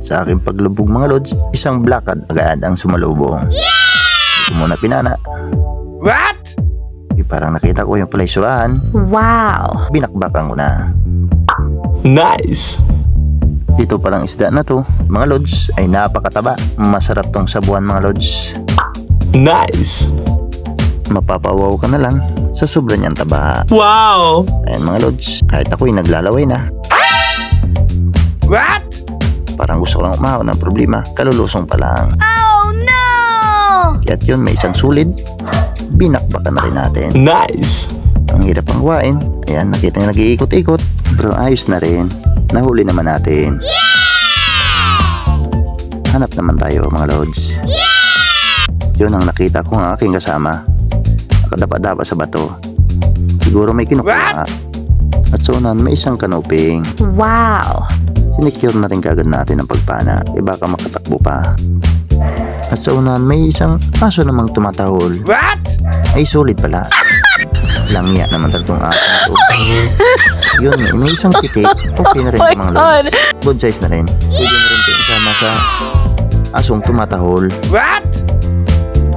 Sa aking paglubog mga lods, isang blackad agad ang sumalubong. Hindi ko muna pinana. What? Parang nakita ko yung palay surahan. Wow! Binakbakan ko na. Nice! Dito palang isda na to, mga lods, ay napakataba. Masarap tong sabuan mga lods. Nice! Mapapawaw ka na lang sa sobra niyang taba. Wow! Ayan mga lods, kahit ako'y naglalaway na. What? Parang gusto ko lang umahaw ng problema, kalulusong pa lang. Oh no! Kaya't yun, may isang sulid. Binakbakan na rin natin. Nice! Ang hirap ang gawain. Ayan, nakita nga nag-iikot-ikot. Pero ayos na rin. Nahuli naman natin. Hanap naman tayo mga lods. Yun ang nakita ko ng aking kasama. Nakadapa-dapa sa bato. Siguro may kinukuha. At so nan, may isang kanuping. Wow! Sinicure na rin kagad natin ang pagpana. E baka makatakbo pa. At sa unahan, may isang aso namang tumatahol. What? Ay, sulit pala. Langya naman talatong aso na to. Yun, may isang pitik. Okay na rin Oh my mga God. lods. Good size na rin. Pwede na rin ito isama sa asong tumatahol. What?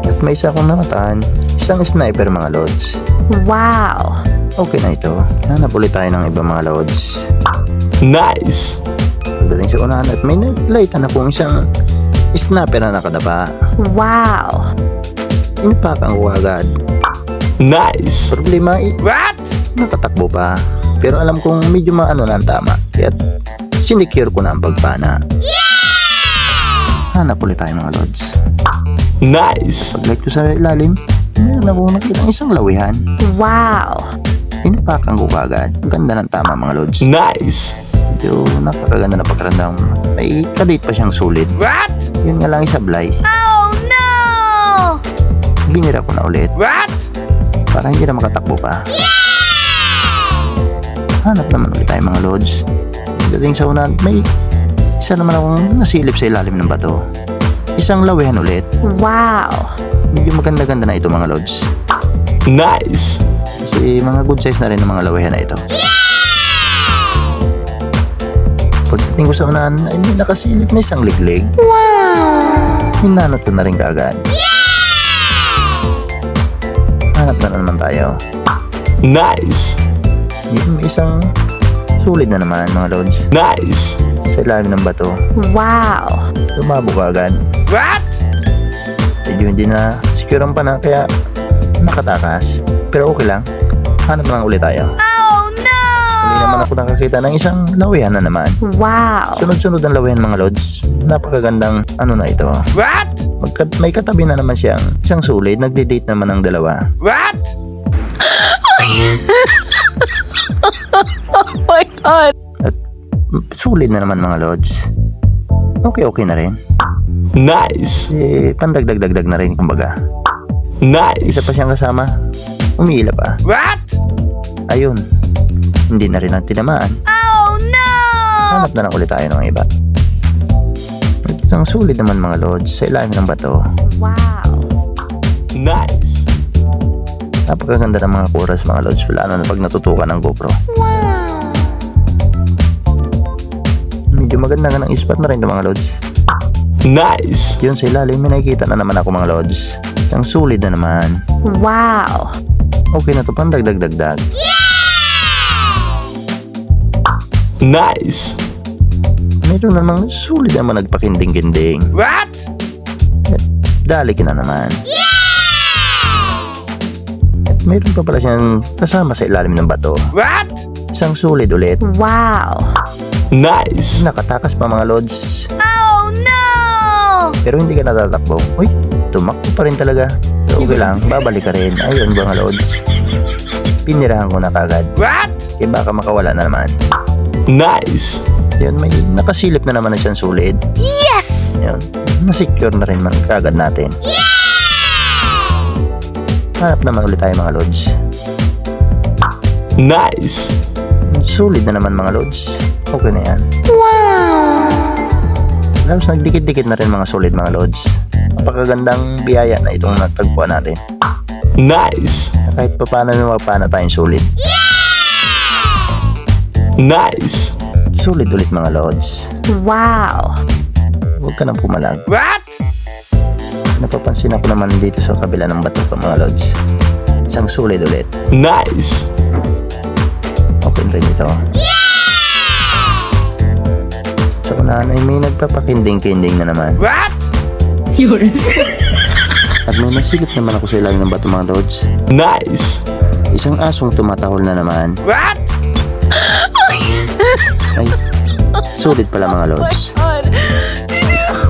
At may isa akong namataan. Isang sniper mga lods. Wow! Okay na ito. Hanap ulit tayo ng ibang mga lods. Nice! Pagdating sa unahan at may naglightan akong isang snapper na nakadapa. Wow! Inapakan ko agad. Nice! Problema What? nakatakbo pa. Pero alam kong medyo maano na ang tama. Kaya sinicure ko na ang pagpana. Hanap ulit tayo mga lods. Nice! Paglight ko sa ilalim, meron akong nakita isang lawihan. Wow! Inapakan ko agad. Ang ganda ng tama mga lods. Nice! Medyo napakaganda na pagkarandang. May kadate pa siyang sulit. What? Yun nga lang isablay. Oh no! Binira ko na ulit. What? Para hindi na makatakbo pa. Hanap naman ulit tayo mga lods. Dating sa unahan, may isa naman akong nasilip sa ilalim ng bato. Isang lawihan ulit. Wow! Medyo maganda-ganda na ito mga lods. Nice! Kasi mga good size na rin ang mga lawihan na ito. Pagdating ko sa unahan ay may nakasilip na isang liglig. Wow! Hinanot ko na rin kaagad. Hanap na naman tayo. Nice! May isang sulit na naman mga lods. Nice! Sa ilalim ng bato. Wow! Tumabo ka agad. What? Medyo hindi na secure ang pana kaya nakatakas. Pero okay lang. Hanap na lang ulit tayo. Oh no! Hindi naman ako nakakita ng isang lawihan na naman. Wow! Sunod-sunod ang lawihan mga lods. Napakagandang ano na ito. What? May katabi na naman siyang isang sulit. Nagde-date naman ang dalawa. What? Oh my God! At sulit na naman mga lods. Okay na rin. Nice! Pandagdag-dagdag na rin kumbaga. Nice! Isa pa siyang kasama. Umiila pa. What? Ayun. Hindi na rin ang tinamaan. Oh no! Hanap na lang ulit tayo ng iba. At isang sulit naman mga lods sa ilalim ng bato. Wow! Nice! Napakaganda ng mga kuras mga lods. Wala na pag natutukan ng GoPro. Wow! Medyo maganda nga ng ispat na rin ito mga lods. Nice! Yun sa ilalim may nakikita na naman ako mga lods. Isang sulit na naman. Wow! Okay na to pang dagdag-dagdag. Nice! Meron namang sulit naman nagpakinding-kinding. What? Dali ka na naman. At meron pa pala siyang kasama sa ilalim ng bato. What? Isang sulit ulit. Wow! Nice! Nakatakas pa mga lods. Oh no! Pero hindi ka natatakbo. Uy, tumakbo pa rin talaga. Pero okay lang, babalik ka rin. Ayun mga lods. Pinirahan ko na kagad. What? Eh baka makawala na naman. Nice! Yun, may nakasilip na naman na siyang sulit. Yes! Yun, nasecure na rin man kagad natin. Hanap naman ulit tayo mga lods. Nice! Sulit na naman mga lods. Okay na yan. Wow! Tapos nagdikit-dikit na rin mga sulit mga lods. Napakagandang biyaya na itong natagpuan natin. Nice! Kahit pa paano may mapana tayong sulit. Nice! Sulit ulit mga lods. Wow. Huwag ka nang pumalag. What? Napapansin ako naman dito sa kabila ng bato pa mga lods. Isang sulit ulit. Nice. Okay rin ito. Sa unahan ay may nagpapakinding-kinding na naman. What? Yun. At may nasilip naman ako sa ilalim ng bato mga lods. Nice. Isang asong tumatahol na naman. What? Ay, sulit pala mga lods.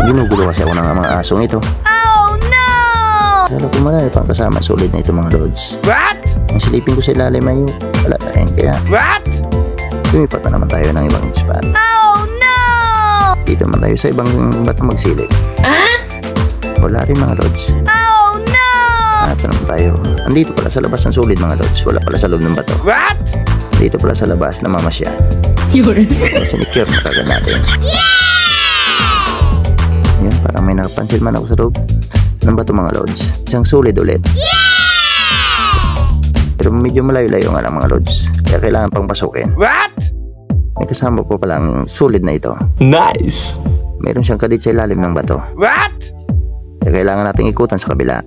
Ginugulo kasi ako ng mga asong ito. Oh no! Lalo ko marami pang kasama sulit na ito mga lods. What? Ang silipin ko sa ilalim ay wala na rin kaya. What? Lumipat na naman tayo ng ibang spot. Oh no! Dito naman tayo sa ibang bato magsilip. Wala rin mga lods. Oh no! Ito naman tayo. Andito pala sa labas ng sulit mga lods. Wala pala sa loob ng bato. What? Dito pala sa labas na mamasya. Yun. Sinicure na kagad natin. Yun, parang may nakapansin man ako sa loob ng bato mga lods. Isang sulit ulit. Pero medyo malayo-layo nga lang mga lods. Kaya kailangan pang pasukin. What? May kasama po pala ang sulit na ito. Nice. Meron siyang kadit sa ilalim ng bato. What? Kaya kailangan nating ikutan sa kabila.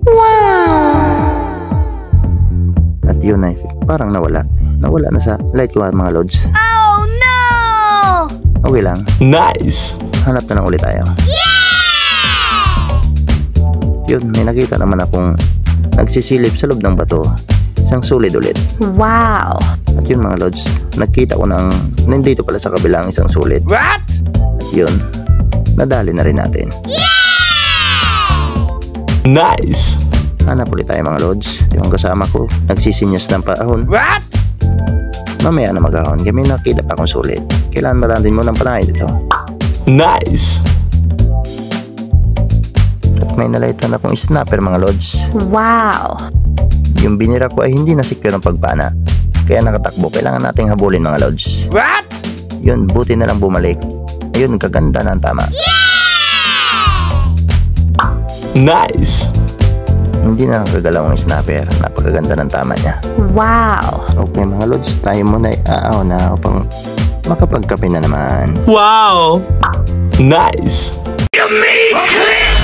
At yun ay parang nawala. Nawala na sa light ko mga lods. Oh no! Okay lang. Nice. Hanap na lang ulit tayo. Yun, may nakita naman akong nagsisilip sa loob ng bato. Isang sulit ulit. Wow. At yun mga lods, nakita ko nang nandito pala sa kabilang isang sulit. What? At yun, nadali na rin natin. Nice. Hanap ulit tayo mga lods. Yung kasama ko, nagsisinyas ng paahon. What? Mamaya na mag-ahon, kami nakita pa akong sulit. Kailangan malandin mo ng panahe dito. Nice. At may nalaitan akong snapper mga lods. Wow. Yung binira ko ay hindi na secure ng pagpana. Kaya nakatakbo, kailangan nating habulin mga lods. What? Yun, buti na lang bumalik. Ayun, kaganda na ang tama. Nice. Hindi na lang kagalaw ang snapper. Napakaganda ng tama niya. Wow. Okay mga lods, tayo muna ay aaw na upang makapagkape na naman. Wow. Nice. You make